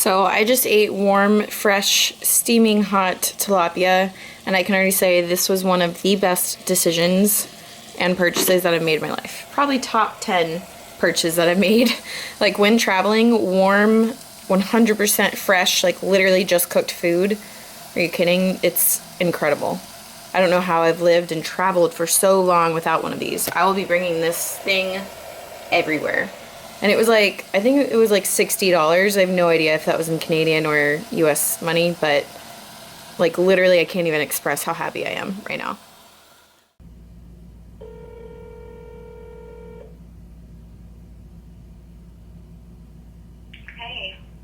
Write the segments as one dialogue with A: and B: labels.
A: So I just ate warm, fresh, steaming hot tilapia, and I can already say this was one of the best decisions and purchases that I've made in my life. Probably top 10 purchases that I've made. Like when traveling, warm, 100% fresh, like literally just cooked food. Are you kidding? It's incredible. I don't know how I've lived and traveled for so long without one of these. I will be bringing this thing everywhere. And it was like, I think it was like $60. I have no idea if that was in Canadian or US money, but like literally I can't even express how happy I am right now.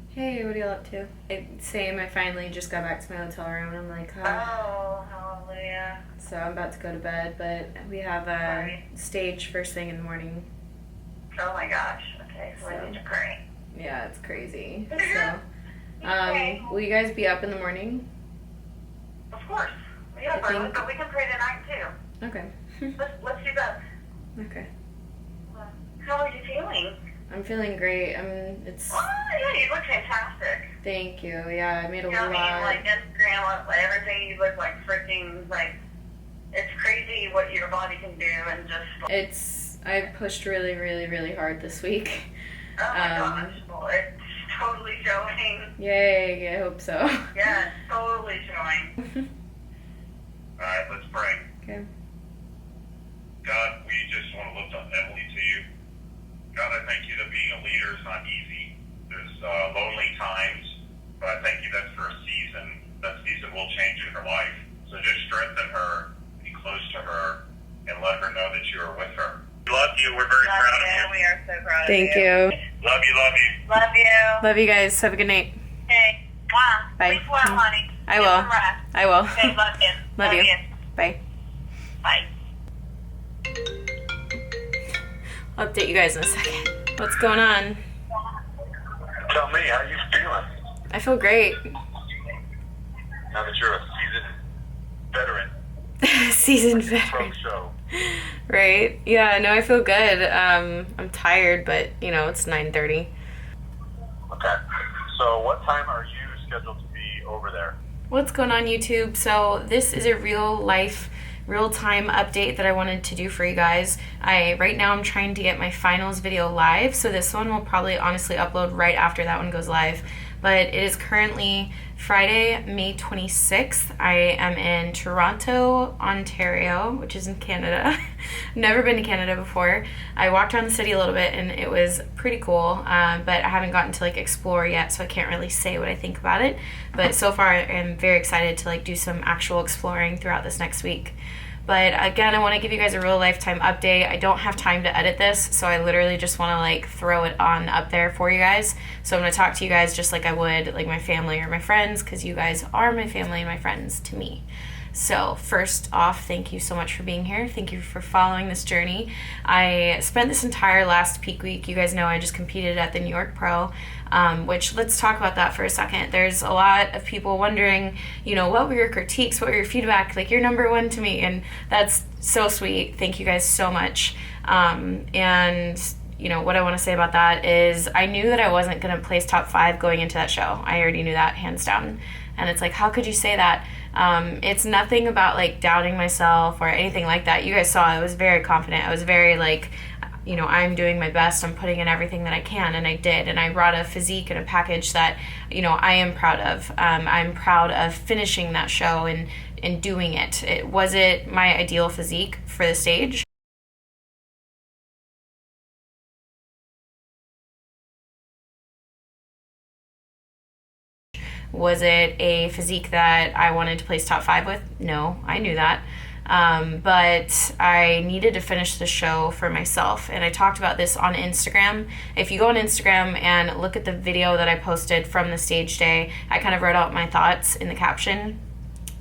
A: Hey, what are you up to? Same, I finally just got back to my hotel room and I'm like,
B: oh, hallelujah.
A: So I'm about to go to bed, but we have a stage first thing in the morning.
B: Oh my gosh, okay, so I need to pray.
A: Yeah, it's crazy. So, will you guys be up in the morning?
B: Of course. Yeah, but we can pray tonight too.
A: Okay.
B: let's do both.
A: Okay.
B: How are you feeling?
A: I'm feeling great.
B: Oh, yeah, you look fantastic.
A: Thank you. Yeah, I made a lot.
B: I mean, like Instagram, like everything, you look like freaking, like, it's crazy what your body can do and just...
A: I pushed really, really, really hard this week.
B: Oh my gosh. Well, it's totally showing.
A: Yay, I hope so.
B: Yeah, it's totally showing.
C: Alright, let's pray.
A: Okay.
C: God, we just want to lift up Emily to you. God, I thank you that being a leader is not easy. There's lonely times, but I thank you that for a season. That season will change in her life. So just strengthen her, be close to her, and let her know that you are with her. We love you. We're very proud of you.
B: We are so proud
A: Thank
B: of you.
A: you.
C: Love you, love you.
B: Love you.
A: Love you guys. Have a good night.
B: Okay. Wow.
A: Bye.
B: Sleep well, honey.
A: I will. I will.
B: Okay, love you.
A: Love you. Bye.
B: Bye.
A: I'll update you guys in a second. What's going on?
C: Tell me, how you feeling?
A: I feel great.
C: Now that you're a seasoned veteran.
A: Seasoned veteran.
C: Show.
A: Right? Yeah, no, I feel good. I'm tired, but, you know, it's 9:30.
C: Okay. So what time are you scheduled to be over there?
A: What's going on, YouTube? So this is a real-time update that I wanted to do for you guys. Right now I'm trying to get my finals video live, so this one will probably honestly upload right after that one goes live. But it is currently Friday, May 26th. I am in Toronto, Ontario, which is in Canada. Never been to Canada before. I walked around the city a little bit and it was pretty cool, but I haven't gotten to like explore yet, so I can't really say what I think about it. But so far I'm very excited to like do some actual exploring throughout this next week. But again, I want to give you guys a real lifetime update. I don't have time to edit this, so I literally just want to like throw it on up there for you guys. So I'm going to talk to you guys just like I would like my family or my friends, because you guys are my family and my friends to me. So first off, thank you so much for being here. Thank you for following this journey. I spent this entire last peak week, you guys know I just competed at the New York Pro, which let's talk about that for a second. There's a lot of people wondering, you know, what were your critiques? What were your feedback? Like, you're number one to me, and that's so sweet. Thank you guys so much. And you know, what I want to say about that is I knew that I wasn't going to place top 5 going into that show. I already knew that hands down. And it's like, how could you say that? It's nothing about like doubting myself or anything like that. You guys saw I was very confident. I was very like, you know, I'm doing my best. I'm putting in everything that I can, and I did. And I brought a physique and a package that, you know, I am proud of. I'm proud of finishing that show and doing it. Was it my ideal physique for the stage? Was it a physique that I wanted to place top 5 with? No, I knew that. But I needed to finish the show for myself. And I talked about this on Instagram. If you go on Instagram and look at the video that I posted from the stage day, I kind of wrote out my thoughts in the caption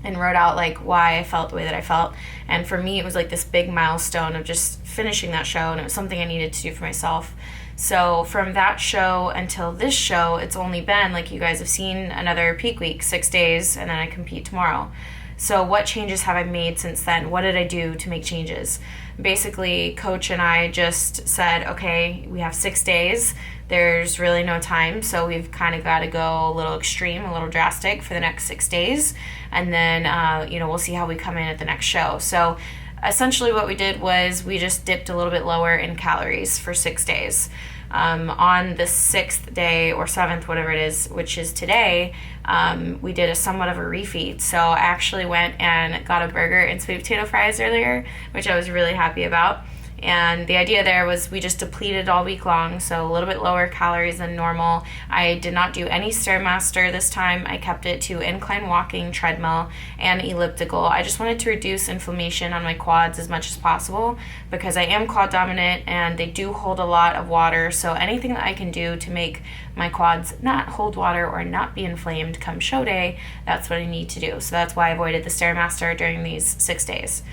A: and wrote out like why I felt the way that I felt. And for me, it was like this big milestone of just finishing that show, and it was something I needed to do for myself. So from that show until this show, it's only been, like you guys have seen, another peak week, 6 days, and then I compete tomorrow. So what changes have I made since then? What did I do to make changes? Basically, Coach and I just said, okay, we have 6 days. there's really no time. So we've kind of got to go a little extreme, a little drastic for the next 6 days. And then, we'll see how we come in at the next show. So essentially what we did was we just dipped a little bit lower in calories for 6 days. On the 6th day or 7th, whatever it is, which is today, we did a somewhat of a refeed. So I actually went and got a burger and sweet potato fries earlier, which I was really happy about. And the idea there was we just depleted all week long, so a little bit lower calories than normal. I did not do any Stairmaster this time. I kept it to incline walking, treadmill, and elliptical. I just wanted to reduce inflammation on my quads as much as possible because I am quad dominant and they do hold a lot of water. So anything that I can do to make my quads not hold water or not be inflamed come show day, that's what I need to do. So that's why I avoided the Stairmaster during these 6 days.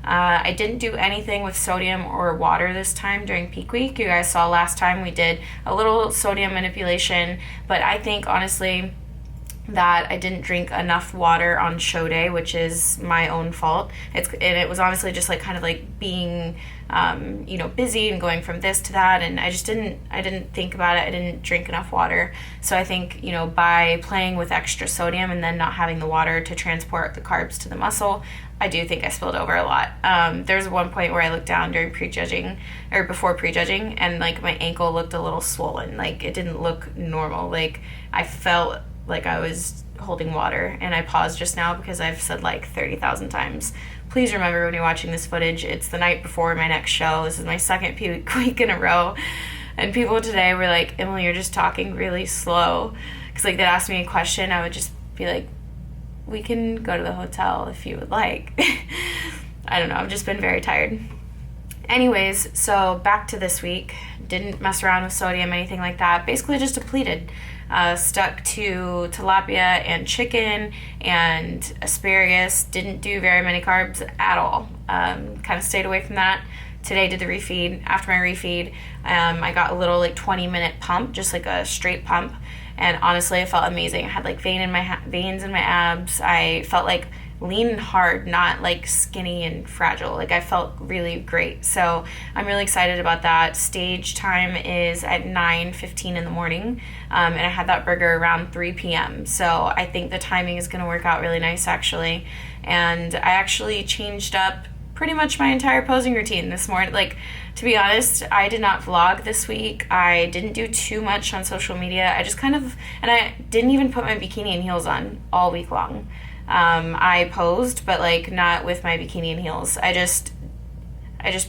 A: I didn't do anything with sodium or water this time during peak week. You guys saw last time we did a little sodium manipulation, but I think honestly that I didn't drink enough water on show day, which is my own fault. It was honestly just like kind of like being busy and going from this to that, and I didn't think about it. I didn't drink enough water. So I think, by playing with extra sodium and then not having the water to transport the carbs to the muscle, I do think I spilled over a lot. There's one point where I looked down during prejudging or before prejudging, and like my ankle looked a little swollen. Like it didn't look normal. Like I felt like I was holding water, and I paused just now because I've said like 30,000 times, please remember when you're watching this footage, it's the night before my next show. This is my second week in a row, and people today were like, Emily, you're just talking really slow, because like they asked me a question, I would just be like, we can go to the hotel if you would like. I don't know, I've just been very tired. Anyways, so back to this week. Didn't mess around with sodium, anything like that. Basically just depleted. Stuck to tilapia and chicken and asparagus. Didn't do very many carbs at all. Kind of stayed away from that. Today did the refeed. After my refeed, I got a little like 20-minute pump, just like a straight pump. And honestly, it felt amazing. I had like veins in my abs. I felt like lean and hard, not like skinny and fragile. Like I felt really great. So I'm really excited about that. Stage time is at 9:15 in the morning. And I had that burger around 3 p.m. So I think the timing is going to work out really nice actually. And I actually changed up pretty much my entire posing routine this morning. Like, to be honest, I did not vlog this week. I didn't do too much on social media. I just and I didn't even put my bikini and heels on all week long. I posed, but like not with my bikini and heels. I just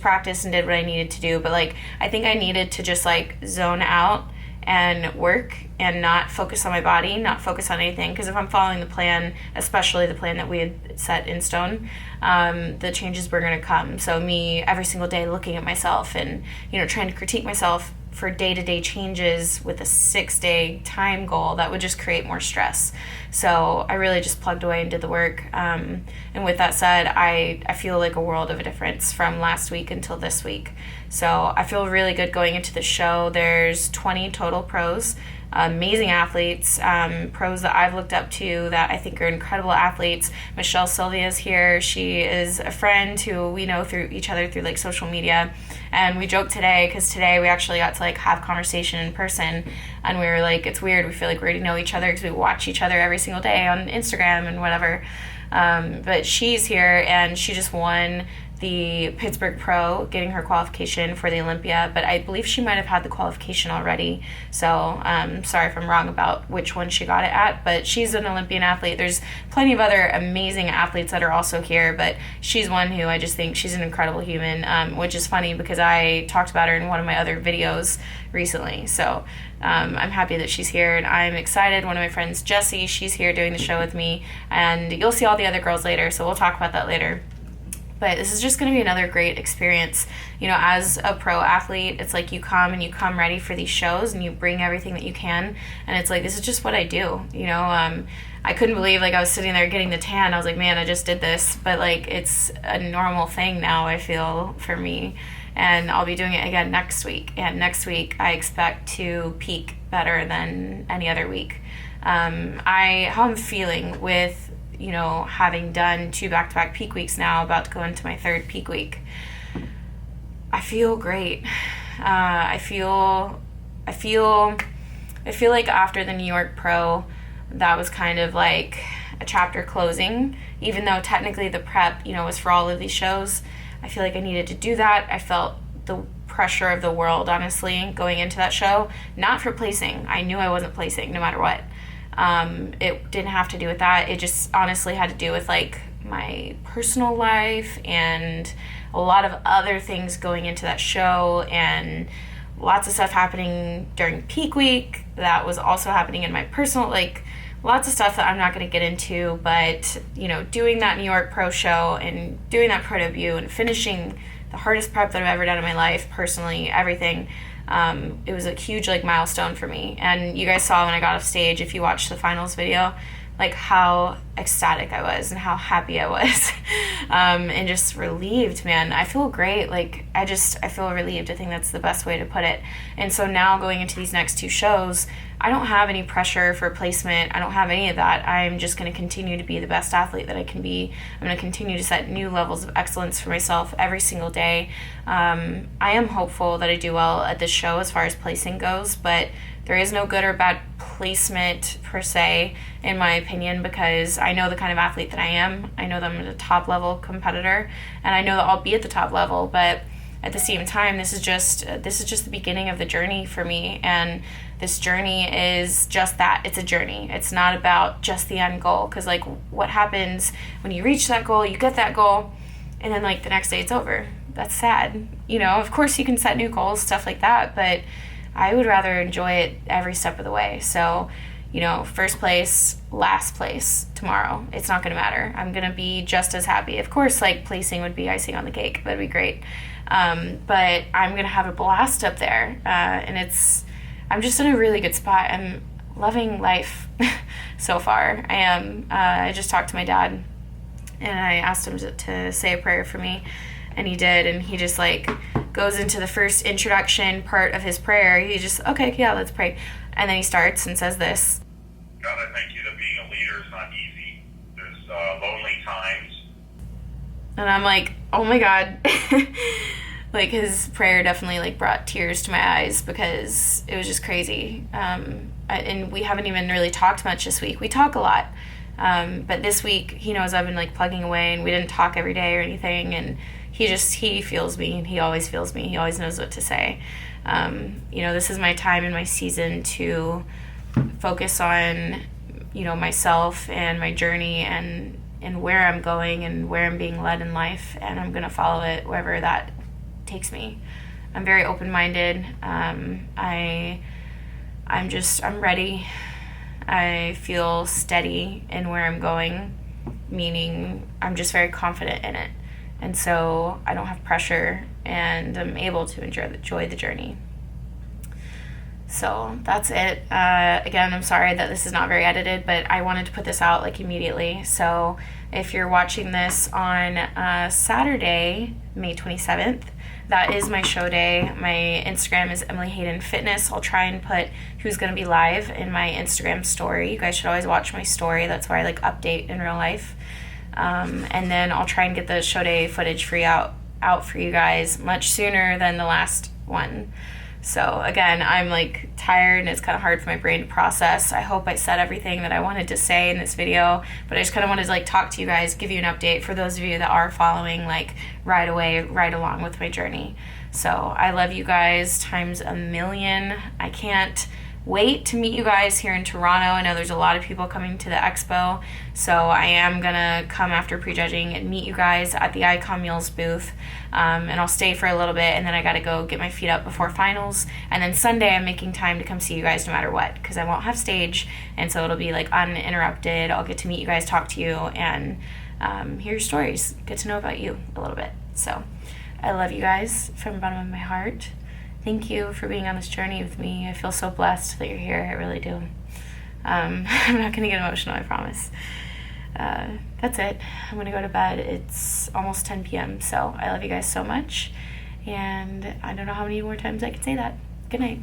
A: practiced and did what I needed to do. But like, I think I needed to just like zone out and work and not focus on my body, not focus on anything. Because if I'm following the plan, especially the plan that we had set in stone, the changes were going to come. So me every single day looking at myself and, trying to critique myself for day-to-day changes with a 6-day time goal, that would just create more stress. So I really just plugged away and did the work. And with that said, I feel like a world of a difference from last week until this week. So I feel really good going into the show. There's 20 total pros, amazing athletes, pros that I've looked up to that I think are incredible athletes. Michelle Sylvia is here. She is a friend who we know through each other through like social media. And we joked today because today we actually got to like have conversation in person, and we were like, it's weird. We feel like we already know each other because we watch each other every single day on Instagram and whatever. But she's here, and she just won the Pittsburgh Pro, getting her qualification for the Olympia, but I believe she might have had the qualification already. So sorry if I'm wrong about which one she got it at, but she's an Olympian athlete. There's plenty of other amazing athletes that are also here, but she's one who I just think she's an incredible human, which is funny because I talked about her in one of my other videos recently. So I'm happy that she's here, and I'm excited. One of my friends, Jessie, she's here doing the show with me, and you'll see all the other girls later, so we'll talk about that later. But this is just going to be another great experience. As a pro athlete, it's like you come ready for these shows and you bring everything that you can. And it's like, this is just what I do. I couldn't believe, like, I was sitting there getting the tan. I was like, man, I just did this. But, like, it's a normal thing now, I feel, for me. And I'll be doing it again next week. And next week, I expect to peak better than any other week. How I'm feeling with having done 2 back-to-back peak weeks now, about to go into my 3rd peak week. I feel great. I feel I feel like after the New York Pro, that was kind of like a chapter closing, even though technically the prep, was for all of these shows. I feel like I needed to do that. I felt the pressure of the world, honestly, going into that show. Not for placing. I knew I wasn't placing no matter what. It didn't have to do with that. It just honestly had to do with like my personal life and a lot of other things going into that show, and lots of stuff happening during peak week that was also happening in my personal, like lots of stuff that I'm not going to get into. But doing that New York Pro show and doing that pro debut and finishing the hardest prep that I've ever done in my life, personally, everything, it was a huge like milestone for me. And you guys saw when I got off stage, if you watched the finals video, like how ecstatic I was and how happy I was, and just relieved, man. I feel great. Like I feel relieved. I think that's the best way to put it. And so now going into these next two shows, I don't have any pressure for placement. I don't have any of that. I'm just going to continue to be the best athlete that I can be. I'm going to continue to set new levels of excellence for myself every single day. I am hopeful that I do well at this show as far as placing goes, but there is no good or bad placement per se, in my opinion, because I know the kind of athlete that I am. I know that I'm a top level competitor, and I know that I'll be at the top level, but at the same time, this is just the beginning of the journey for me. And this journey is just that. It's a journey. It's not about just the end goal, because like what happens when you reach that goal, you get that goal, and then like the next day it's over. That's sad. Of course you can set new goals, stuff like that, but I would rather enjoy it every step of the way. So, first place, last place tomorrow, it's not going to matter. I'm going to be just as happy. Of course, like placing would be icing on the cake. That'd be great. But I'm going to have a blast up there. And I'm just in a really good spot. I'm loving life so far. I am. I just talked to my dad and I asked him to say a prayer for me. And he did, and he just like goes into the first introduction part of his prayer. He just, okay, yeah, let's pray. And then he starts and says this.
C: God, I thank you that being a leader is not easy. There's lonely times.
A: And I'm like, oh my God. Like his prayer definitely like brought tears to my eyes because it was just crazy. And we haven't even really talked much this week. We talk a lot. But this week, he knows I've been like plugging away and we didn't talk every day or anything. And he feels me, and he always feels me. He always knows what to say. This is my time and my season to focus on, myself and my journey and where I'm going and where I'm being led in life. And I'm going to follow it wherever that takes me. I'm very open-minded. I'm ready. I feel steady in where I'm going, meaning I'm just very confident in it. And so I don't have pressure, and I'm able to enjoy the journey. So that's it. Again, I'm sorry that this is not very edited, but I wanted to put this out like immediately. So if you're watching this on Saturday, May 27th, that is my show day. My Instagram is Emily Hayden Fitness. I'll try and put who's going to be live in my Instagram story. You guys should always watch my story. That's where I like update in real life. And then I'll try and get the show day footage out for you guys much sooner than the last one. So again, I'm like tired and it's kind of hard for my brain to process. I hope I said everything that I wanted to say in this video, but I just kind of wanted to like talk to you guys, give you an update for those of you that are following like right along with my journey. So I love you guys times a million. I can't wait to meet you guys here in Toronto. I know there's a lot of people coming to the expo, so I am gonna come after prejudging and meet you guys at the Icon Meals booth, and I'll stay for a little bit, and then I gotta go get my feet up before finals, and then Sunday I'm making time to come see you guys no matter what, because I won't have stage, and so it'll be like uninterrupted. I'll get to meet you guys, talk to you, and hear your stories, get to know about you a little bit. So I love you guys from the bottom of my heart. Thank you for being on this journey with me. I feel so blessed that you're here. I really do. I'm not going to get emotional, I promise. That's it. I'm going to go to bed. It's almost 10 p.m., so I love you guys so much. And I don't know how many more times I can say that. Good night.